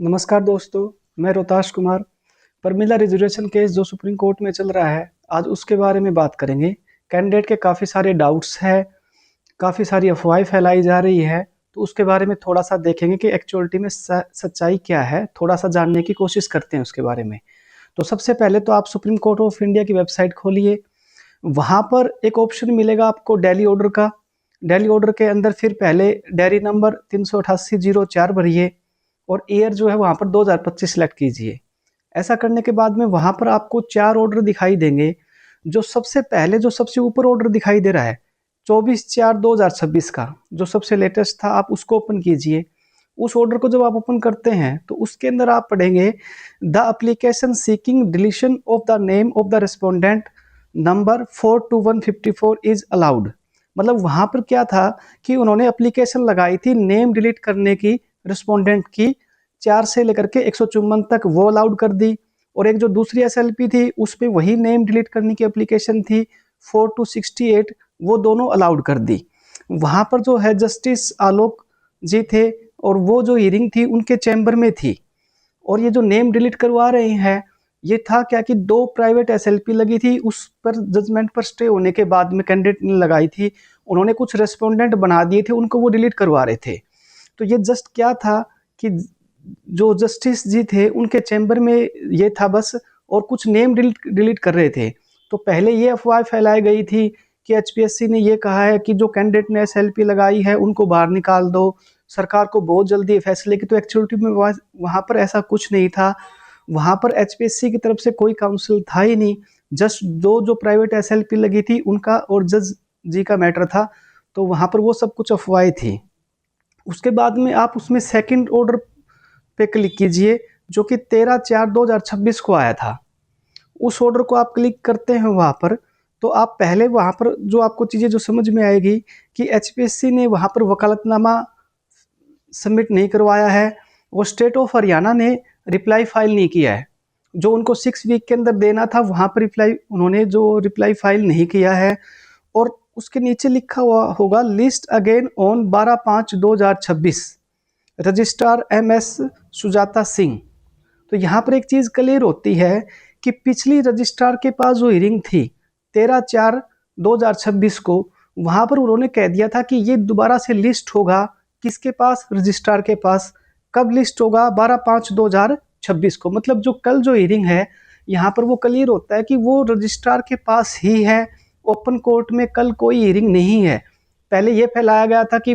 नमस्कार दोस्तों, मैं रोहताश कुमार। परमिला रिजर्वेशन केस जो सुप्रीम कोर्ट में चल रहा है, आज उसके बारे में बात करेंगे। कैंडिडेट के काफ़ी सारे डाउट्स हैं, काफ़ी सारी अफवाहें फैलाई जा रही है, तो उसके बारे में थोड़ा-सा देखेंगे कि एक्चुअलिटी में सच्चाई क्या है, थोड़ा-सा जानने की कोशिश करते हैं उसके बारे में। तो सबसे पहले तो आप सुप्रीम कोर्ट ऑफ इंडिया की वेबसाइट खोलिए, वहाँ पर एक ऑप्शन मिलेगा आपको डेली ऑर्डर का। डेली ऑर्डर के अंदर फिर पहले डायरी नंबर 388-04 भरिए और ईयर जो है वहाँ पर 2025 सेलेक्ट कीजिए। ऐसा करने के बाद में वहाँ पर आपको 4 ऑर्डर दिखाई देंगे। जो सबसे पहले जो सबसे ऊपर ऑर्डर दिखाई दे रहा है 24/4/2026 का, जो सबसे लेटेस्ट था, आप उसको ओपन कीजिए। उस ऑर्डर को जब आप ओपन करते हैं तो उसके अंदर आप पढ़ेंगे the application seeking deletion of the name of the respondent number 42154 is allowed. मतलब वहाँ पर क्या था कि उन्होंने एप्लीकेशन लगाई थी नेम डिलीट करने की रिस्पोंडेंट की, 4 से लेकर के 154 तक वो अलाउड कर दी। और एक जो दूसरी एसएलपी थी उस पे वही नेम डिलीट करने की एप्लीकेशन थी 4 to 68, वो दोनों अलाउड कर दी। वहाँ पर जो है जस्टिस आलोक जी थे और वो जो हियरिंग थी उनके चैम्बर में थी। और ये जो नेम डिलीट करवा रहे हैं, ये था क्या कि 2 प्राइवेट एसएलपी लगी थी, उस पर जजमेंट पर स्टे होने के बाद में कैंडिडेट ने लगाई थी। उन्होंने कुछ रेस्पोंडेंट बना दिए थे, उनको वो डिलीट करवा रहे थे। तो ये जस्ट क्या था कि जो जस्टिस जी थे उनके चैम्बर में ये था बस, और कुछ नेम डिलीट कर रहे थे। तो पहले ये अफवाह फैलाई गई थी कि एचपीएससी ने ये कहा है कि जो कैंडिडेट ने एसएलपी लगाई है उनको बाहर निकाल दो, सरकार को बहुत जल्दी फैसले की। तो एक्चुअलिटी में वहाँ पर ऐसा कुछ नहीं था। वहाँ पर एचपीएससी की तरफ से कोई काउंसिल था ही नहीं। जस्ट दो जो प्राइवेट एसएलपी लगी थी उनका और जज जी का मैटर था। तो वहाँ पर वो सब कुछ अफवाहें थी। उसके बाद में आप उसमें सेकंड ऑर्डर पे क्लिक कीजिए जो कि 13/4/2026 को आया था। उस ऑर्डर को आप क्लिक करते हैं वहाँ पर, तो आप पहले वहाँ पर जो आपको चीज़ें जो समझ में आएगी कि एचपीएससी ने वहाँ पर वकालतनामा सबमिट नहीं करवाया है और स्टेट ऑफ हरियाणा ने रिप्लाई फाइल नहीं किया है। जो उनको 6 वीक के अंदर देना था वहाँ पर उन्होंने जो रिप्लाई फाइल नहीं किया है। और उसके नीचे लिखा हुआ होगा list again on 12/5/2026, registrar MS Sujata Singh. तो यहाँ पर एक चीज़ क्लियर होती है कि पिछली रजिस्ट्रार के पास जो हियरिंग थी 13/4/2026 को, वहाँ पर उन्होंने कह दिया था कि ये दोबारा से लिस्ट होगा किसके पास, रजिस्ट्रार के पास। कब लिस्ट होगा? 12/5/2026 को। मतलब जो कल जो हियरिंग है यहाँ पर वो क्लियर होता है कि वो रजिस्ट्रार के पास ही है। ओपन कोर्ट में कल कोई हियरिंग नहीं है। पहले ये फैलाया गया था कि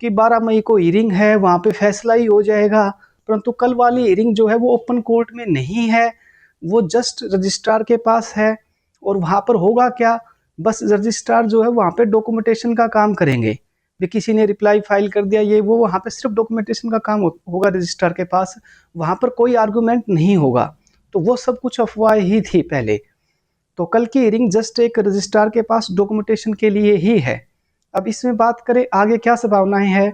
12 मई को हियरिंग है, वहाँ पे फैसला ही हो जाएगा। परंतु कल वाली हियरिंग जो है वो ओपन कोर्ट में नहीं है, वो जस्ट रजिस्ट्रार के पास है। और वहाँ पर होगा क्या, बस रजिस्ट्रार जो है वहाँ पे डॉक्यूमेंटेशन का काम करेंगे। भी किसी ने रिप्लाई फाइल कर दिया ये वो, वहाँ पे सिर्फ डॉक्यूमेंटेशन का काम होगा रजिस्ट्रार के पास। वहाँ पर कोई आर्गूमेंट नहीं होगा। तो वो सब कुछ अफवाह ही थी पहले। तो कल की हियरिंग जस्ट एक रजिस्ट्रार के पास डॉक्यूमेंटेशन के लिए ही है। अब इसमें बात करें आगे क्या संभावनाएं हैं।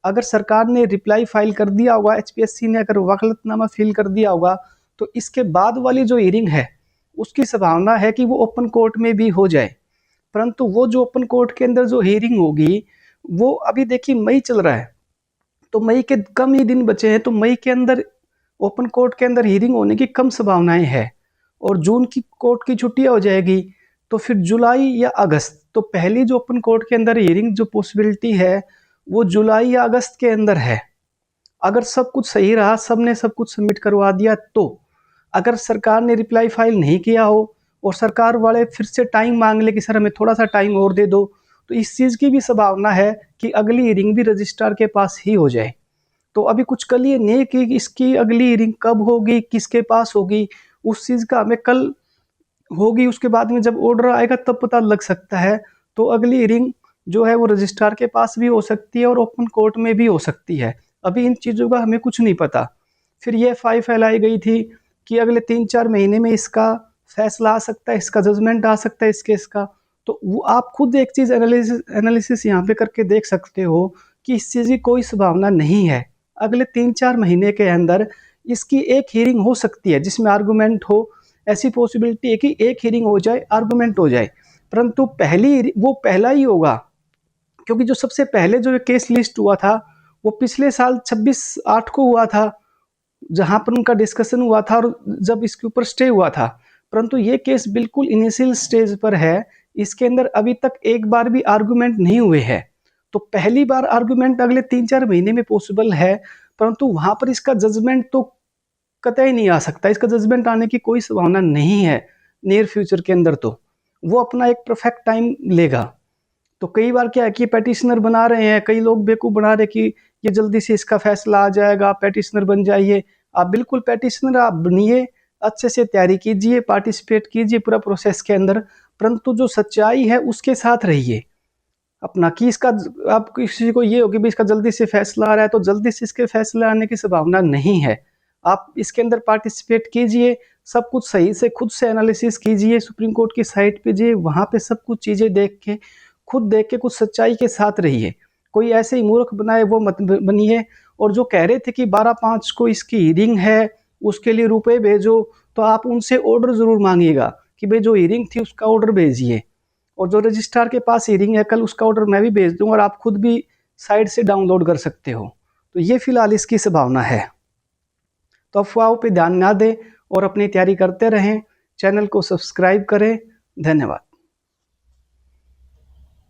अगर सरकार ने रिप्लाई फाइल कर दिया होगा, एचपीएससी ने अगर वकालतनामा फिल कर दिया होगा, तो इसके बाद वाली जो हियरिंग है उसकी संभावना है कि वो ओपन कोर्ट में भी हो जाए। परंतु वो जो ओपन कोर्ट के अंदर जो हियरिंग होगी वो अभी देखिए मई चल रहा है, तो मई के कम ही दिन बचे हैं। तो मई के अंदर ओपन कोर्ट के अंदर हियरिंग होने की कम संभावनाएं है। और जून की कोर्ट की छुट्टियां हो जाएगी तो फिर जुलाई या अगस्त। तो पहली जो ओपन कोर्ट के अंदर हियरिंग जो पॉसिबिलिटी है वो जुलाई या अगस्त के अंदर है। अगर सब कुछ सही रहा, सबने सब कुछ सबमिट करवा दिया, तो अगर सरकार ने रिप्लाई फाइल नहीं किया हो और सरकार वाले फिर से टाइम मांग ले कि सर हमें थोड़ा सा टाइम और दे दो, तो इस चीज़ की भी संभावना है कि अगली हियरिंग भी रजिस्ट्रार के पास ही हो जाए। तो अभी कुछ क्लियर नहीं कि इसकी अगली हियरिंग कब होगी, किसके पास होगी, उस चीज़ का हमें कल होगी। उसके बाद में जब ऑर्डर आएगा तब पता लग सकता है। तो अगली हियरिंग जो है वो रजिस्ट्रार के पास भी हो सकती है और ओपन कोर्ट में भी हो सकती है। अभी इन चीज़ों का हमें कुछ नहीं पता। फिर ये अफवाह फैलाई गई थी कि अगले 3-4 महीने में इसका फैसला आ सकता है, इसका जजमेंट आ सकता है इस केस का। तो वो आप खुद एक चीज़ एनालिसिस यहाँ पे करके देख सकते हो कि इस चीज़ की कोई संभावना नहीं है। अगले 3-4 महीने के अंदर इसकी एक हियरिंग हो सकती है जिसमें आर्गूमेंट हो। ऐसी पॉसिबिलिटी है कि एक हियरिंग हो जाए, आर्गूमेंट हो जाए। परंतु वो पहला ही होगा, क्योंकि जो सबसे पहले जो केस लिस्ट हुआ था वो पिछले साल 26/8 को हुआ था। जहां पर उनका डिस्कशन हुआ था और जब इसके ऊपर स्टे हुआ था। परंतु ये केस बिल्कुल इनिशियल स्टेज पर है, इसके अंदर अभी तक एक बार भी आर्गुमेंट नहीं हुए हैं। तो पहली बार आर्गुमेंट अगले 3-4 महीने में पॉसिबल है, परंतु वहां पर इसका जजमेंट तो कतई नहीं आ सकता। इसका जजमेंट आने की कोई संभावना नहीं है नियर फ्यूचर के अंदर। तो वो अपना एक परफेक्ट टाइम लेगा। तो कई बार क्या है कि पेटिशनर बना रहे हैं, कई लोग बेवकूफ बना रहे कि ये जल्दी से इसका फैसला आ जाएगा, आप पेटिशनर बन जाइए। आप बिल्कुल पेटिशनर आप बनिए, अच्छे से तैयारी कीजिए, पार्टिसिपेट कीजिए पूरा प्रोसेस के अंदर, परंतु जो सच्चाई है उसके साथ रहिए अपना। कि इसका आप किसी को ये हो कि इसका जल्दी से फैसला आ रहा है, तो जल्दी से इसके फैसले आने की संभावना नहीं है। आप इसके अंदर पार्टिसिपेट कीजिए, सब कुछ सही से खुद से एनालिसिस कीजिए, सुप्रीम कोर्ट की साइट पे जाइए, वहां पे सब कुछ चीजें देख के, खुद देख के कुछ सच्चाई के साथ रहिए। कोई ऐसे ही मूर्ख बनाए वो मत बनिए। और जो कह रहे थे कि 12/5 को इसकी हियरिंग है, उसके लिए रुपए भेजो, तो आप उनसे ऑर्डर जरूर मांगिएगा कि भाई जो हियरिंग थी उसका ऑर्डर भेजिए। और जो रजिस्ट्रार के पास हियरिंग है कल, उसका ऑर्डर मैं भी भेज दूंगा और आप खुद भी साइट से डाउनलोड कर सकते हो। तो ये फिलहाल इसकी संभावना है। तो अफवाहों पे ध्यान ना दें और अपनी तैयारी करते रहें। चैनल को सब्सक्राइब करें। धन्यवाद।